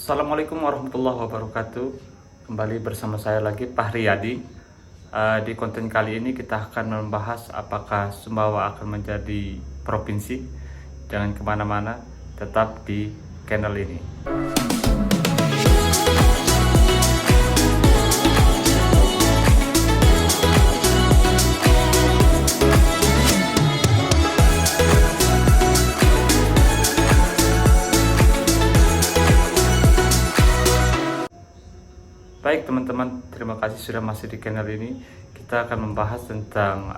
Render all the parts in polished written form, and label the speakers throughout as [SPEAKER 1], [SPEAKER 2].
[SPEAKER 1] Assalamualaikum warahmatullahi wabarakatuh. Kembali bersama saya lagi, Pak Riyadi. Di konten kali ini kita akan membahas apakah Sumbawa akan menjadi provinsi. Jangan kemana-mana, tetap di channel ini. Baik teman-teman, terima kasih sudah masih di channel ini. Kita akan membahas tentang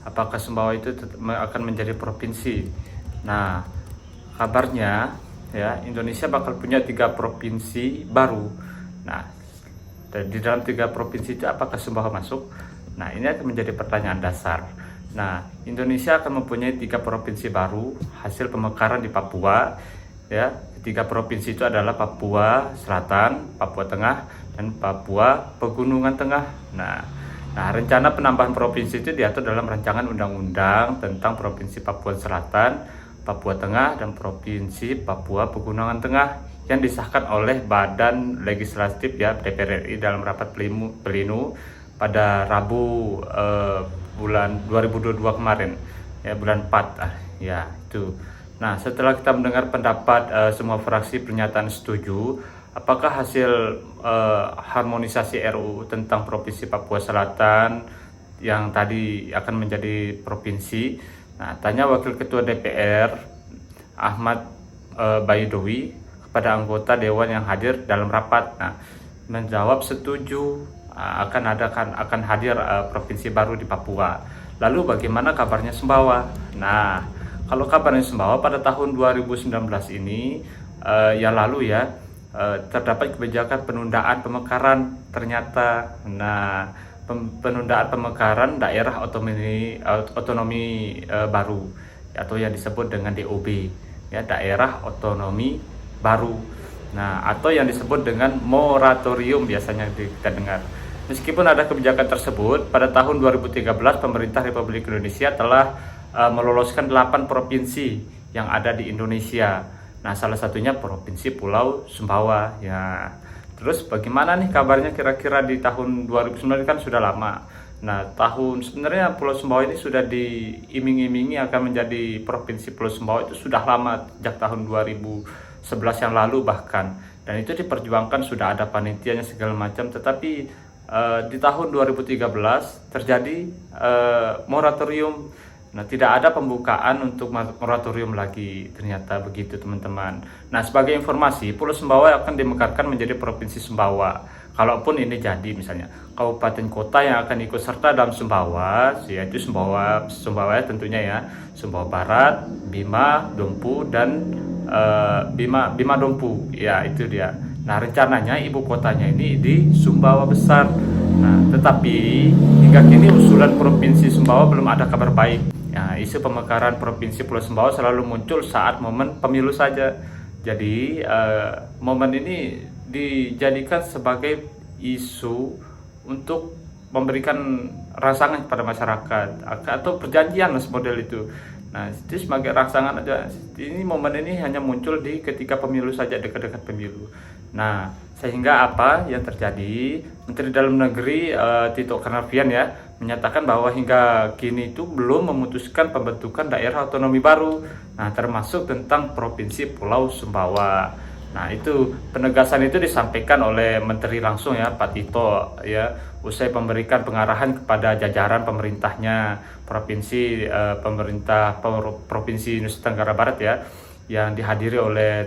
[SPEAKER 1] apakah Sumbawa itu akan menjadi provinsi. Nah, kabarnya ya Indonesia bakal punya 3 provinsi baru. Nah, di dalam 3 provinsi itu apakah Sumbawa masuk? Nah, ini akan menjadi pertanyaan dasar. Nah, Indonesia akan mempunyai 3 provinsi baru hasil pemekaran di Papua. Ya, 3 provinsi itu adalah Papua Selatan, Papua Tengah, dan Papua Pegunungan Tengah. Nah, rencana penambahan provinsi itu diatur dalam rancangan undang-undang tentang Provinsi Papua Selatan, Papua Tengah, dan Provinsi Papua Pegunungan Tengah yang disahkan oleh Badan Legislatif ya DPR RI dalam rapat pleno pada Rabu bulan 2022 kemarin ya, bulan 4 ya itu. Nah, setelah kita mendengar pendapat semua fraksi pernyataan setuju, apakah hasil harmonisasi RUU tentang Provinsi Papua Selatan yang tadi akan menjadi provinsi? Nah, tanya Wakil Ketua DPR Ahmad Baidowi kepada anggota Dewan yang hadir dalam rapat. Nah, menjawab setuju akan hadir provinsi baru di Papua. Lalu bagaimana kabarnya Sumbawa? Nah, kalau kabarnya Sumbawa pada tahun 2019 ini yang lalu ya terdapat kebijakan penundaan pemekaran ternyata. Nah, penundaan pemekaran daerah otonomi baru atau yang disebut dengan DOB ya, daerah otonomi baru. Nah, atau yang disebut dengan moratorium biasanya kita dengar. Meskipun ada kebijakan tersebut, pada tahun 2013 pemerintah Republik Indonesia telah meloloskan 8 provinsi yang ada di Indonesia. Nah, salah satunya Provinsi Pulau Sumbawa ya. Terus bagaimana nih kabarnya kira-kira di tahun 2009 kan sudah lama. Nah, sebenarnya Pulau Sumbawa ini sudah diiming-imingi akan menjadi Provinsi Pulau Sumbawa itu sudah lama, sejak tahun 2011 yang lalu bahkan. Dan itu diperjuangkan, sudah ada panitianya segala macam, tetapi di tahun 2013 terjadi moratorium. Nah, tidak ada pembukaan untuk moratorium lagi, ternyata begitu teman-teman. Nah, sebagai informasi, Pulau Sumbawa akan dimekarkan menjadi Provinsi Sumbawa. Kalaupun ini jadi misalnya kabupaten kota yang akan ikut serta dalam Sumbawa, yaitu Sumbawa tentunya ya, Sumbawa Barat, Bima, Dompu, dan Bima Dompu. Ya, itu dia. Nah, rencananya ibu kotanya ini di Sumbawa Besar. Nah, tetapi hingga kini usulan Provinsi Sumbawa belum ada kabar baik. Nah, isu pemekaran Provinsi Pulau Sumbawa selalu muncul saat momen pemilu saja. Jadi momen ini dijadikan sebagai isu untuk memberikan rangsangan kepada masyarakat atau perjanjian model itu. Nah, itu sebagai rangsangan aja. Ini momen ini hanya muncul di ketika pemilu saja, dekat-dekat pemilu. Nah, sehingga apa yang terjadi? Menteri Dalam Negeri Tito Karnavian ya menyatakan bahwa hingga kini itu belum memutuskan pembentukan daerah otonomi baru. Nah, termasuk tentang Provinsi Pulau Sumbawa. Nah, itu penegasan itu disampaikan oleh Menteri langsung ya, Pak Tito ya, usai memberikan pengarahan kepada jajaran pemerintahnya Provinsi Nusa Tenggara Barat ya, yang dihadiri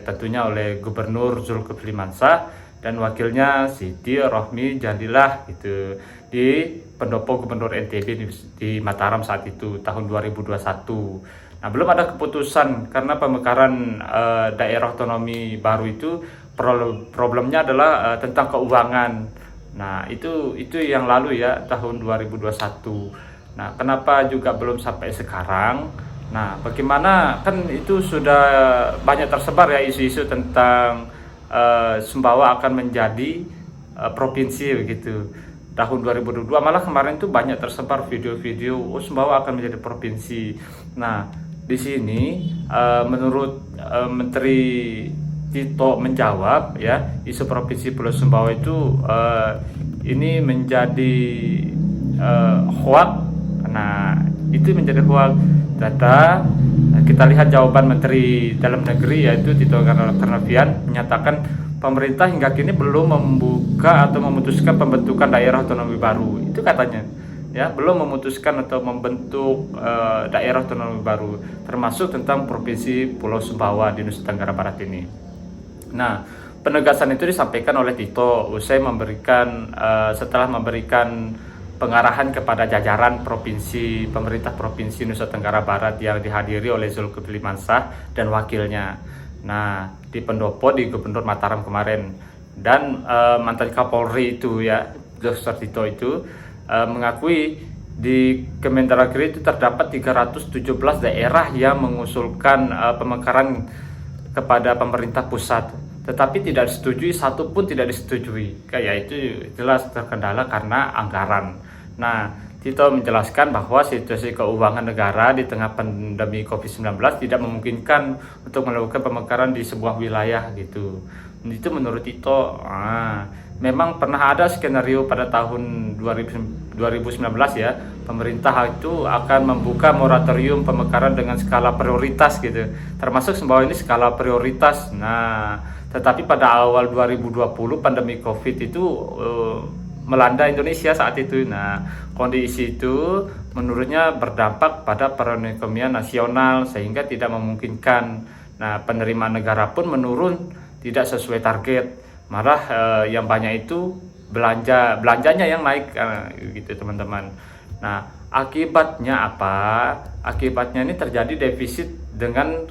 [SPEAKER 1] tentunya oleh Gubernur Zulkifli Mansah dan wakilnya Siti Rohmi Jadilah gitu di pendopo Gubernur NTB di Mataram saat itu tahun 2021. Nah, belum ada keputusan karena pemekaran daerah otonomi baru itu problemnya adalah tentang keuangan. Nah, itu yang lalu ya, tahun 2021. Nah, kenapa juga belum sampai sekarang? Nah, bagaimana, kan itu sudah banyak tersebar ya isu-isu tentang Sumbawa akan menjadi provinsi begitu. Tahun 2022 malah kemarin itu banyak tersebar video-video Sumbawa akan menjadi provinsi. Nah, di sini menurut Menteri Tito menjawab, ya, isu Provinsi Pulau Sumbawa itu ini menjadi hoax. Nah, itu menjadi hoax. Data kita lihat jawaban Menteri Dalam Negeri yaitu Tito Karnavian menyatakan pemerintah hingga kini belum membuka atau memutuskan pembentukan daerah otonomi baru. Itu katanya, ya, belum memutuskan atau membentuk daerah otonomi baru, termasuk tentang Provinsi Pulau Sumbawa di Nusa Tenggara Barat ini. Nah, penegasan itu disampaikan oleh Tito usai setelah memberikan pengarahan kepada jajaran pemerintah Provinsi Nusa Tenggara Barat yang dihadiri oleh Zulkifli Mansah dan wakilnya. Nah, di pendopo di Gubernur Mataram kemarin, dan mantan Kapolri itu, ya, Dr. Tito itu mengakui di Kemendagri itu terdapat 317 daerah yang mengusulkan pemekaran kepada pemerintah pusat, tetapi tidak disetujui, satu pun tidak disetujui. Kayak itu jelas terkendala karena anggaran. Nah, Tito menjelaskan bahwa situasi keuangan negara di tengah pandemi COVID-19 tidak memungkinkan untuk melakukan pemekaran di sebuah wilayah gitu. Itu menurut Tito. Memang pernah ada skenario pada tahun 2019, ya, pemerintah itu akan membuka moratorium pemekaran dengan skala prioritas gitu, termasuk Sumbawa ini skala prioritas. Nah, tetapi pada awal 2020 pandemi COVID itu melanda Indonesia saat itu. Nah, kondisi itu menurutnya berdampak pada perekonomian nasional sehingga tidak memungkinkan. Nah, penerimaan negara pun menurun, tidak sesuai target. Malah yang banyak itu belanjanya yang naik, gitu teman-teman. Nah, akibatnya apa? Akibatnya ini terjadi defisit dengan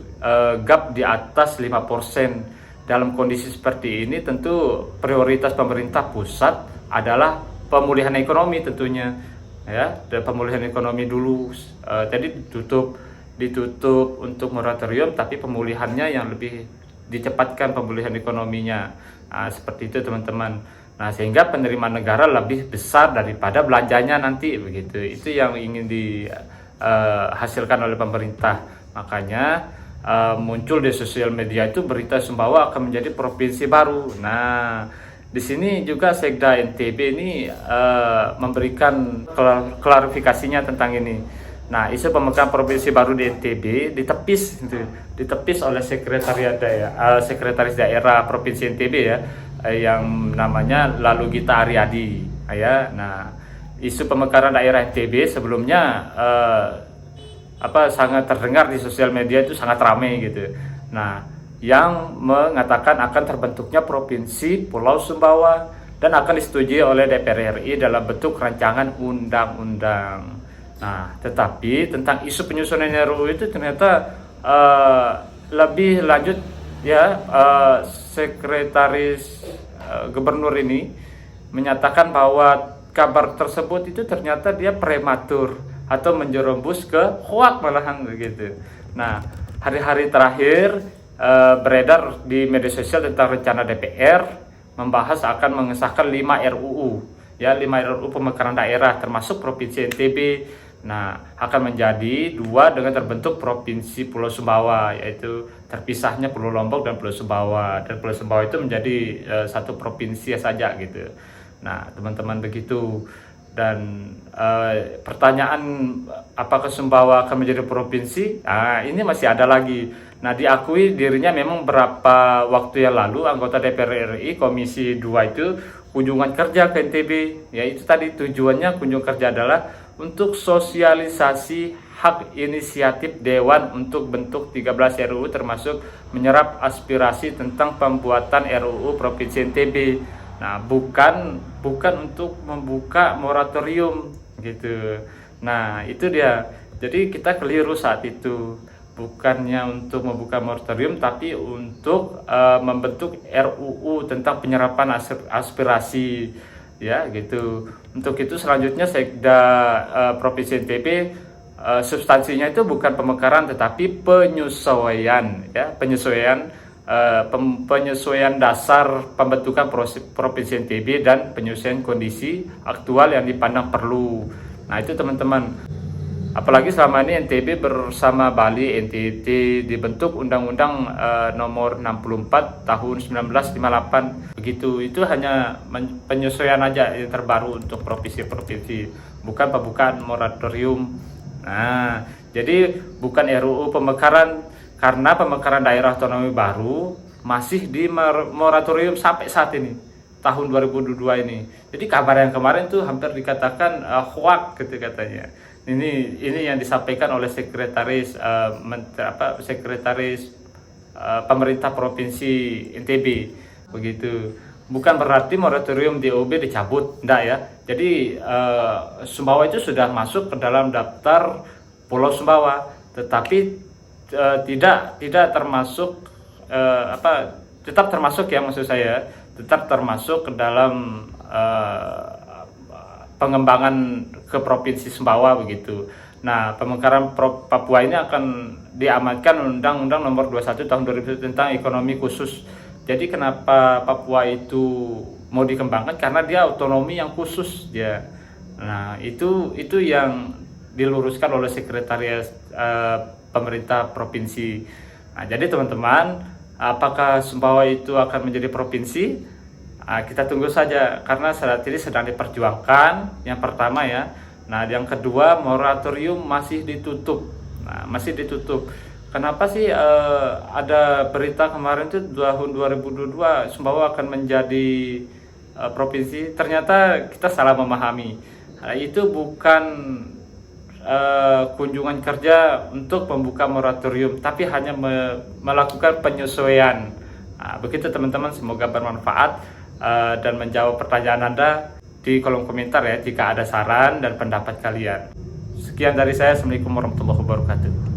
[SPEAKER 1] gap di atas 5%. Dalam kondisi seperti ini tentu prioritas pemerintah pusat adalah pemulihan ekonomi tentunya, ya, dan pemulihan ekonomi dulu. Jadi ditutup untuk moratorium, tapi pemulihannya yang lebih dicepatkan, pemulihan ekonominya. Nah, seperti itu teman-teman. Nah, sehingga penerimaan negara lebih besar daripada belanjanya nanti, begitu. Itu yang ingin dihasilkan oleh pemerintah. Makanya muncul di sosial media itu berita Sumbawa akan menjadi provinsi baru. Nah, di sini juga Sekda NTB ini memberikan klarifikasinya tentang ini. Nah, isu pemekaran provinsi baru di NTB ditepis oleh sekretaris daerah provinsi NTB, ya, yang namanya Lalu Gita Aryadi, ya. Nah, isu pemekaran daerah NTB sebelumnya sangat terdengar di sosial media, itu sangat ramai gitu. Nah, yang mengatakan akan terbentuknya Provinsi Pulau Sumbawa dan akan disetujui oleh DPR RI dalam bentuk rancangan undang-undang. Nah, tetapi tentang isu penyusunan RUU itu ternyata lebih lanjut, ya, sekretaris gubernur ini menyatakan bahwa kabar tersebut itu ternyata dia prematur atau menjerumus ke hoax malahan begitu. Nah, hari-hari terakhir beredar di media sosial tentang rencana DPR membahas akan mengesahkan 5 RUU, ya, 5 RUU pemekaran daerah termasuk Provinsi NTB. Nah, akan menjadi 2 dengan terbentuk Provinsi Pulau Sumbawa, yaitu terpisahnya Pulau Lombok dan Pulau Sumbawa. Dan Pulau Sumbawa itu menjadi satu provinsi saja gitu. Nah, teman-teman, begitu. Dan pertanyaan apakah Sumbawa akan menjadi provinsi? Ini masih ada lagi. Nah, diakui dirinya memang beberapa waktu yang lalu anggota DPR RI Komisi 2 itu kunjungan kerja ke NTB. Ya, itu tadi tujuannya kunjungan kerja adalah untuk sosialisasi hak inisiatif Dewan untuk bentuk 13 RUU termasuk menyerap aspirasi tentang pembuatan RUU Provinsi NTB. Nah, bukan untuk membuka moratorium gitu. Nah, itu dia. Jadi kita keliru saat itu. Bukannya untuk membuka moratorium, tapi untuk membentuk RUU tentang penyerapan aspirasi, ya gitu. Untuk itu selanjutnya Sekda Provinsi NTB substansinya itu bukan pemekaran tetapi penyesuaian, ya, penyesuaian dasar pembentukan Provinsi NTB dan penyesuaian kondisi aktual yang dipandang perlu. Nah, itu teman-teman. Apalagi selama ini NTB bersama Bali NTT dibentuk Undang-Undang nomor 64 tahun 1958 begitu. Itu hanya penyesuaian aja yang terbaru untuk provinsi-provinsi, bukan pembukaan moratorium. Nah, jadi bukan RUU pemekaran, karena pemekaran daerah otonomi baru masih di moratorium sampai saat ini, tahun 2022 ini. Jadi kabar yang kemarin tuh hampir dikatakan hoax gitu katanya. Ini yang disampaikan oleh sekretaris pemerintah provinsi NTB begitu. Bukan berarti moratorium DOB dicabut, enggak ya. Jadi Sumbawa itu sudah masuk ke dalam daftar Pulau Sumbawa, tetapi tidak termasuk tetap termasuk ya, maksud saya tetap termasuk ke dalam pengembangan ke provinsi Sumbawa begitu. Nah, pemekaran Papua ini akan diamankan Undang-Undang nomor 21 tahun 2000 tentang ekonomi khusus. Jadi kenapa Papua itu mau dikembangkan? Karena dia otonomi yang khusus dia. Nah, itu yang diluruskan oleh sekretariat pemerintah provinsi. Nah, jadi teman-teman, apakah Sumbawa itu akan menjadi provinsi? Kita tunggu saja, karena saat ini sedang diperjuangkan. Yang pertama ya. Nah, yang kedua, moratorium masih ditutup. Nah, masih ditutup. Kenapa sih ada berita kemarin itu tahun 2022 Sumbawa akan menjadi provinsi? Ternyata kita salah memahami. Itu bukan kunjungan kerja untuk membuka moratorium, tapi hanya melakukan penyesuaian. Nah, begitu teman-teman, semoga bermanfaat dan menjawab pertanyaan Anda di kolom komentar ya jika ada saran dan pendapat kalian. Sekian dari saya. Assalamualaikum warahmatullahi wabarakatuh.